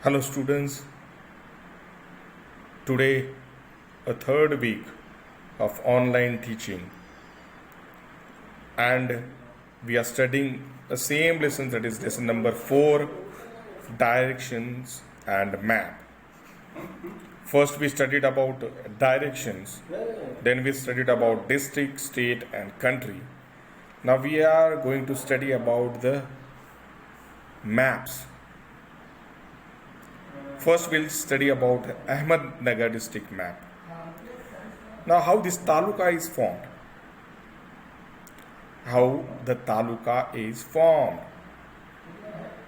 Hello, students. Today, a third week of online teaching, and we are studying the same lesson, that is lesson number 4, directions and map. First, we studied about directions, then, we studied about district, state, and country. Now, we are going to study about the maps. First, we'll study about Ahmednagar district map. Now, how this taluka is formed? How the taluka is formed?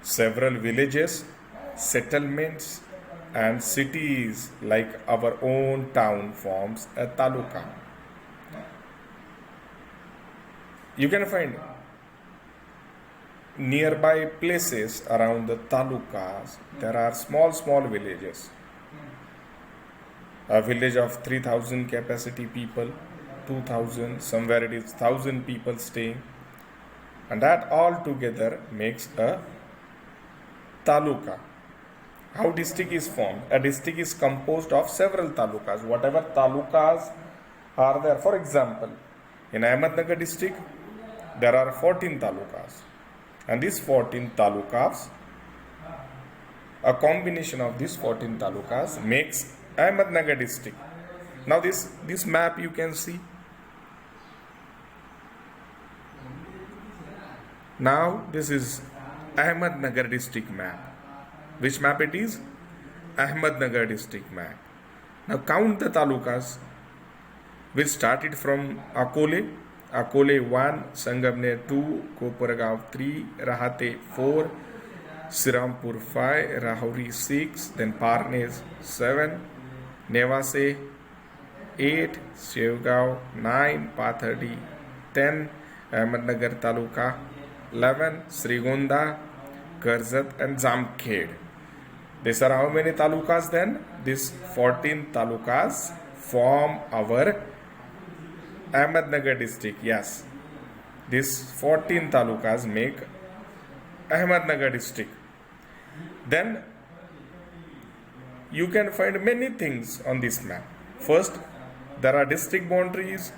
Several villages, settlements, and cities like our own town forms a taluka. You can find nearby places around the talukas. There are small villages. A village of 3,000 capacity people, 2,000, somewhere it is 1,000 people staying, and that all together makes a taluka. How district is formed? A district is composed of several talukas. Whatever talukas are there, for example, in Ahmednagar district, there are 14 talukas, and these 14 talukas, a combination of these 14 talukas makes Ahmednagar district. Now this map you can see. Now this is Ahmednagar district map. Which map it is? Ahmednagar district map. Now count the talukas. We started from Akole 1, Sangamner 2, Kopargaon 3, Rahate 4, Sirampur 5, Rahouri 6, then Parnes 7, Nevase 8, Shevgaon 9, Pathadi 10, Ahmednagar Taluka 11, Srigonda, Karzat, and Jamkhed. These are how many talukas then? These 14 talukas form our Ahmednagar district. Yes, these 14 talukas make Ahmednagar district. Then you can find many things on this map. First, there are district boundaries.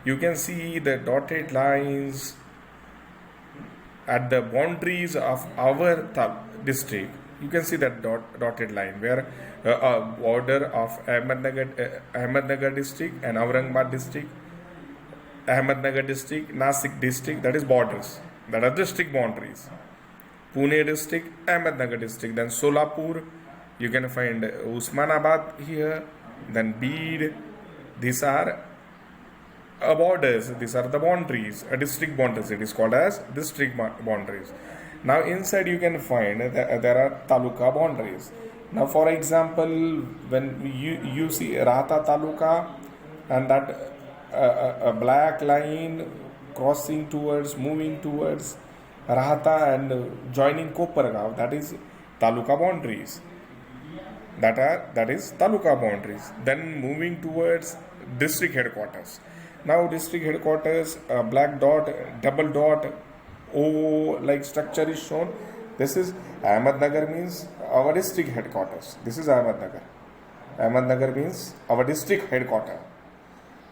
You can see the dotted lines at the boundaries of our district. You can see that dotted line where a border of Ahmednagar district and Aurangabad district, Ahmednagar district, Nasik district, that is borders, that are district boundaries. Pune district, Ahmednagar district, then Solapur, you can find Usmanabad here, then Beed. These are borders, these are the boundaries, district boundaries. It is called as district boundaries. Now inside you can find there are taluka boundaries. Now for example, when you see Rahata taluka and that a black line moving towards Rahata and joining Kopargaon, that is taluka boundaries. That is taluka boundaries. Then moving towards district headquarters. Now district headquarters, black dot, double dot, O like structure is shown. This is Ahmednagar, means our district headquarters. This is Ahmednagar. Ahmednagar means our district headquarters.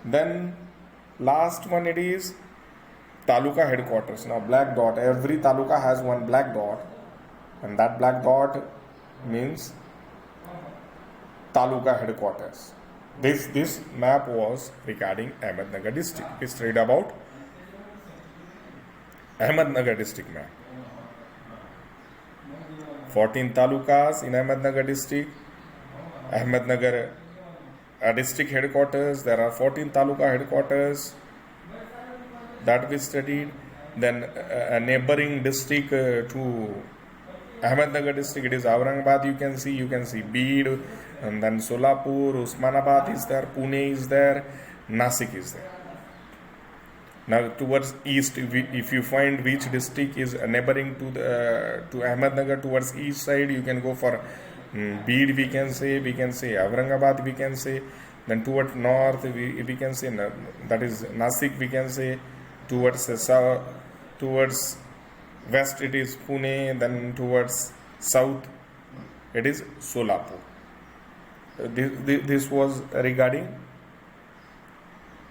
Then last one, it is taluka headquarters. Now black dot, every taluka has one black dot, and that black dot means taluka headquarters. This map was regarding Ahmednagar district. We studied about Ahmednagar district map. 14 talukas in Ahmednagar district. Ahmednagar district headquarters. There are 14 taluka headquarters that we studied. Then a neighboring district to Ahmednagar district, it is Aurangabad. You can see Beed, and then Solapur, Usmanabad is there, Pune is there, Nasik is there. Now towards east, if you find which district is neighboring to Ahmednagar towards east side, you can go for Beed, we can say Aurangabad, we can say. Then towards north, we can say that is Nasik, we can say. Towards south, towards west it is Pune, then towards south It is Solapur. This was regarding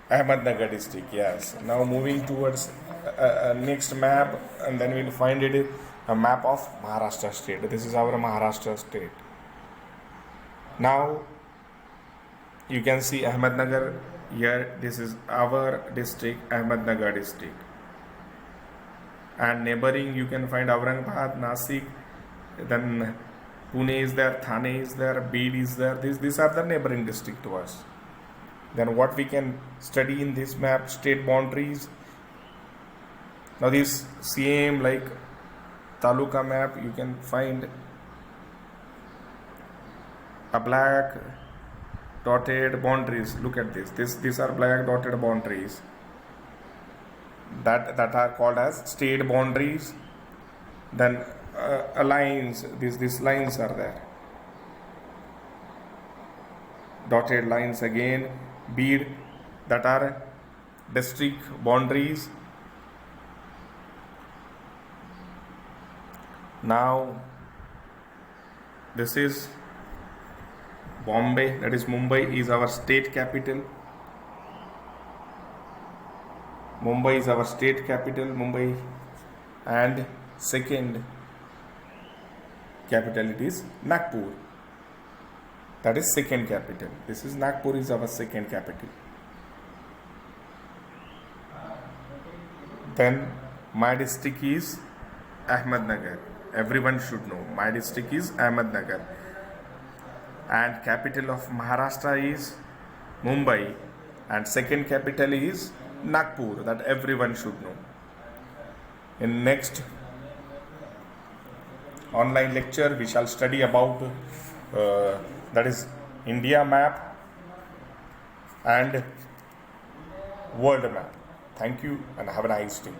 Ahmednagar district. Yes. Now moving towards next map, and then we'll find it a map of Maharashtra state. This is our Maharashtra state. Now you can see Ahmednagar here. This is our district, Ahmednagar district. And neighboring, you can find Aurangabad, Nasik, then Pune is there, Thane is there, Beed is there. These are the neighboring district to us. Then what we can study in this map, state boundaries. Now this same like taluka map, you can find a black dotted boundaries. Look at this. These are black dotted boundaries that are called as state boundaries. Then lines. These lines are there. Dotted lines again. Bead, that are district boundaries. Now this is Bombay, that is Mumbai is our state capital. Mumbai is our state capital, Mumbai. And second capital, it is Nagpur. That is second capital. This is Nagpur is our second capital. Then my district is Ahmednagar. Everyone should know my district is Ahmednagar. And capital of Maharashtra is Mumbai. And second capital is Nagpur. That everyone should know. In next online lecture, we shall study about that is India map and world map. Thank you and have a nice day.